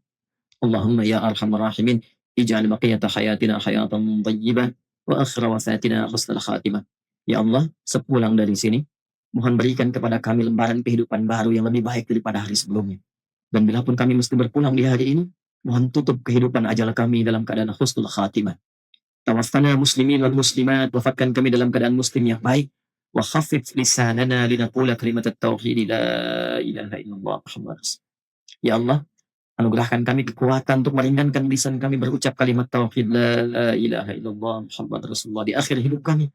Allahumma ya arhamar rahimin, ij'al baqiyata hayatina hayatan thayyibah wa akhira wafatina husnal khatimah. Ya Allah, sepulang dari sini, mohon berikan kepada kami lembaran kehidupan baru yang lebih baik daripada hari sebelumnya. Dan bila pun kami mesti berpulang di hari ini, mohon tutup kehidupan ajal kami dalam keadaan husnul khatimah. Tawaffana muslimin wal muslimat, wafatkan kami dalam keadaan muslim yang baik. Wa khaffif lisanana linaqula kalimat at-tauhid la ilaha illallah Muhammad. Ya Allah, anugerahkan kami kekuatan untuk meringankan lisan kami berucap kalimat tauhid la ilaha illallah Muhammad Rasulullah di akhir hidup kami.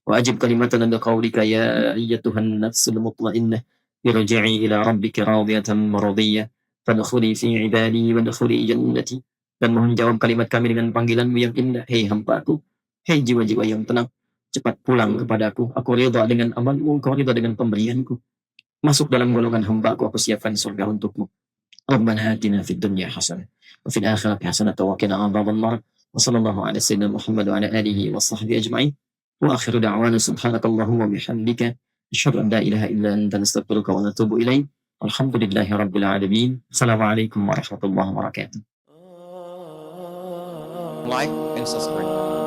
Wajib kalimatan anda qaulika ya ayyatuhan nafsul mutmainnah irji'i ila rabbiki radiyatan maradiyah fadkhuli fi ibadi wadkhuli jannati. Dan mohon jawab kalimat kami dengan panggilanmu yang indah, hei hambaku, hei jiwa-jiwa yang tenang, cepat pulang kepadaku, aku ridha dengan amalmu, engkau ridha dengan pemberianku, masuk dalam golongan hambaku, aku siapkan surga untukmu. Rabbana atina fid dunya hasanah wa fil akhirati hasanah wa qina adzabannar. Wa sallallahu ala sayyidina Muhammad wa ala alihi wa sahbihi ajma'in. Wa akhiru da'wana subhanakallahumma bihamdika asyhadu an la ilaha illa anta nastaghfiruka wa natubu ilaik. Alhamdulillahi rabbil alamin. Assalamualaikum warahmatullahi wabarakatuh. Like and subscribe.